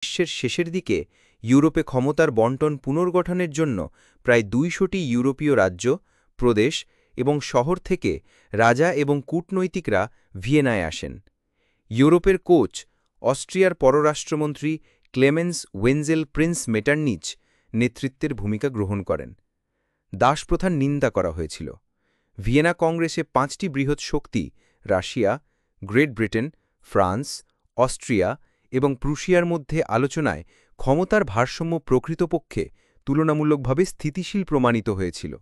বিশ্বের শেষের দিকে ইউরোপে ক্ষমতার বণ্টন পুনর্গঠনের জন্য প্রায় ২০০টি ইউরোপীয় রাজ্য, প্রদেশ এবং শহর থেকে রাজা এবং কূটনৈতিকরা ভিয়েনায় আসেন। ইউরোপের কোচ, অস্ট্রিয়ার পররাষ্ট্রমন্ত্রী ক্লেমেন্স ওয়েনজেল প্রিন্স মেটারনিচ নেতৃত্বের ভূমিকা গ্রহণ করেন। দাসপ্রথার নিন্দা করা হয়েছিল। ভিয়েনা কংগ্রেসে ৫টি বৃহৎ শক্তি Russia, Great Britain, France, Austria এবং প্রুশিয়ার মধ্যে আলোচনায় ক্ষমতার ভারসাম্য প্রকৃতপক্ষে তুলনামূলকভাবে স্থিতিশীল প্রমাণিত হয়েছিল।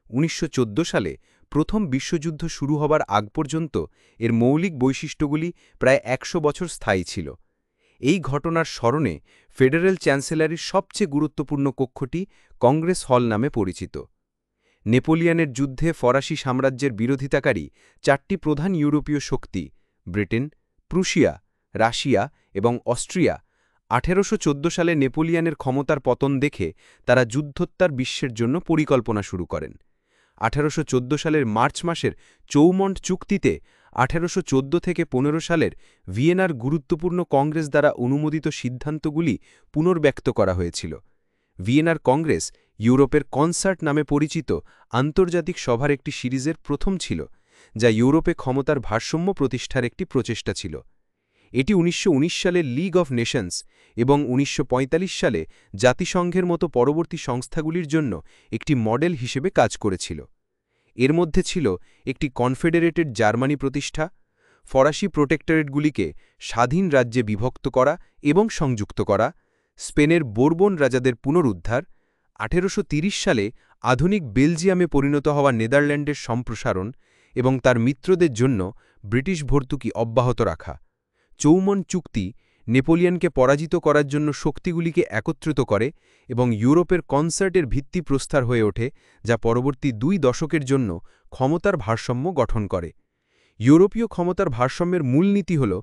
১৯১৪ সালে প্রথম বিশ্বযুদ্ধ শুরু হবার আগ পর্যন্ত এর মৌলিক বৈশিষ্ট্যগুলি প্রায় ১০০ বছর স্থায়ী ছিল। এই ঘটনার স্মরণে ফেডারেল চ্যান্সেলরির সবচেয়ে গুরুত্বপূর্ণ কক্ষটি কংগ্রেস হল নামে পরিচিত। নেপোলিয়নের যুদ্ধে ফরাসি সাম্রাজ্যের বিরোধিতাকারী ৪টি প্রধান ইউরোপীয় শক্তি ব্রিটেন, প্রুশিয়া, রাশিয়া এবং অস্ট্রিয়া ১৮১৪ সালে নেপোলিয়নের ক্ষমতার পতন দেখে তারা যুদ্ধোত্তর বিশ্বের জন্য পরিকল্পনা শুরু করেন। ১৮১৪ সালের মার্চ মাসের চৌমন্ট চুক্তিতে ১৮১৪ থেকে ১৫ সালের ভিয়েনার গুরুত্বপূর্ণ কংগ্রেস দ্বারা অনুমোদিত সিদ্ধান্তগুলি পুনর্ব্যক্ত করা হয়েছিল। ভিয়েনার কংগ্রেস ইউরোপের কনসার্ট নামে পরিচিত আন্তর্জাতিক সভার একটি সিরিজের প্রথম ছিল, যা ইউরোপে ক্ষমতার ভারসাম্য প্রতিষ্ঠার একটি প্রচেষ্টা ছিল। এটি ১৯১৯ সালে লিগ অফ নেশনস এবং ১৯৪৫ সালে জাতিসংঘের মতো পরবর্তী সংস্থাগুলির জন্য একটি মডেল হিসেবে কাজ করেছিল। এর মধ্যে ছিল একটি কনফেডারেটেড জার্মানি প্রতিষ্ঠা, ফরাসি প্রোটেক্টরেটগুলিকে স্বাধীন রাজ্যে বিভক্ত করা এবং সংযুক্ত করা, স্পেনের বোরবন রাজাদের পুনরুদ্ধার, ১৮৩০ সালে আধুনিক বেলজিয়ামে পরিণত হওয়া নেদারল্যান্ডের সম্প্রসারণ এবং তার মিত্রদের জন্য ব্রিটিশ ভর্তুকি অব্যাহত রাখা। চৌমন্ট চুক্তি নেপোলিয়নকে পরাজিত করার জন্য শক্তিগুলিকে একত্রিত করে এবং ইউরোপের কনসার্টের ভিত্তি প্রস্তর হয়ে ওঠে, যা পরবর্তী ২ দশকের জন্য ক্ষমতার ভারসাম্য গঠন করে। ইউরোপীয় ক্ষমতার ভারসাম্যের মূলনীতি হল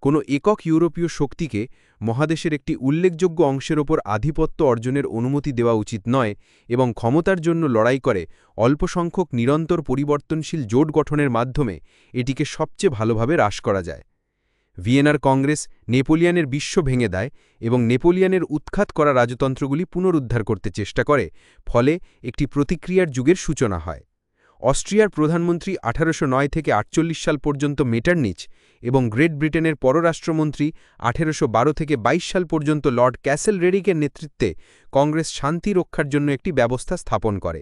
কোনো একক ইউরোপীয় শক্তিকে মহাদেশের একটি উল্লেখযোগ্য অংশের ওপর আধিপত্য অর্জনের অনুমতি দেওয়া উচিত নয় এবং ক্ষমতার জন্য লড়াই করে অল্পসংখ্যক নিরন্তর পরিবর্তনশীল জোট গঠনের মাধ্যমে এটিকে সবচেয়ে ভালোভাবে হ্রাস করা যায়। ভিয়েনার কংগ্রেস নেপোলিয়নের বিশ্ব ভেঙে দেয় এবং নেপোলিয়নের উৎখাত করা রাজতন্ত্রগুলি পুনরুদ্ধার করতে চেষ্টা করে, ফলে একটি প্রতিক্রিয়ার যুগের সূচনা হয়। অস্ট্রিয়ার প্রধানমন্ত্রী ১৮০৯ থেকে ৪৮ সাল পর্যন্ত মেটারনিচ এবং গ্রেট ব্রিটেনের পররাষ্ট্রমন্ত্রী ১৮১২ থেকে ২২ সাল পর্যন্ত লর্ড ক্যাসেলরেডিকের নেতৃত্বে কংগ্রেস শান্তি রক্ষার জন্য একটি ব্যবস্থা স্থাপন করে।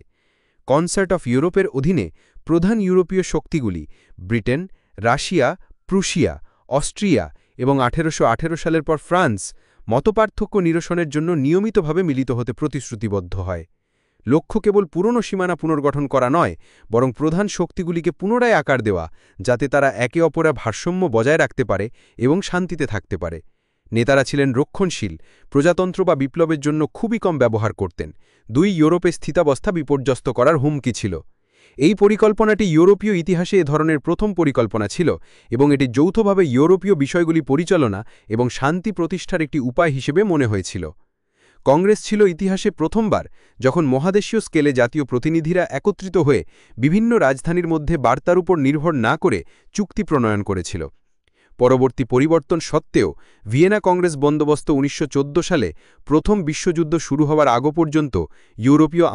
কনসার্ট অফ ইউরোপের অধীনে প্রধান ইউরোপীয় শক্তিগুলি ব্রিটেন, রাশিয়া, প্রুশিয়া, অস্ট্রিয়া এবং ১৮১৮ সালের পর ফ্রান্স মতপার্থক্য নিরসনের জন্য নিয়মিতভাবে মিলিত হতে প্রতিশ্রুতিবদ্ধ হয়। লক্ষ্য কেবল পুরনো সীমানা পুনর্গঠন করা নয়, বরং প্রধান শক্তিগুলিকে পুনরায় আকার দেওয়া, যাতে তারা একে অপরের ভারসাম্য বজায় রাখতে পারে এবং শান্তিতে থাকতে পারে। নেতারা ছিলেন রক্ষণশীল, প্রজাতন্ত্র বা বিপ্লবের জন্য খুবই কম ব্যবহার করতেন। ২ ইউরোপে স্থিতাবস্থা বিপর্যস্ত করার হুমকি ছিল। এই পরিকল্পনাটি ইউরোপীয় ইতিহাসে এ ধরনের প্রথম পরিকল্পনা ছিল এবং এটি যৌথভাবে ইউরোপীয় বিষয়গুলি পরিচালনা এবং শান্তি প্রতিষ্ঠার একটি উপায় হিসেবে মনে হয়েছিল। কংগ্রেস ছিল ইতিহাসে প্রথমবার যখন মহাদেশীয় স্কেলে জাতীয় প্রতিনিধিরা একত্রিত হয়ে বিভিন্ন রাজধানীর মধ্যে বার্তার উপর নির্ভর না করে চুক্তি প্রণয়ন করেছিল। পরবর্তী পরিবর্তন সত্ত্বেও ভিয়েনা কংগ্রেস বন্দোবস্ত ১৯১৪ সালে প্রথম বিশ্বযুদ্ধ শুরু হওয়ার আগ পর্যন্ত ইউরোপীয়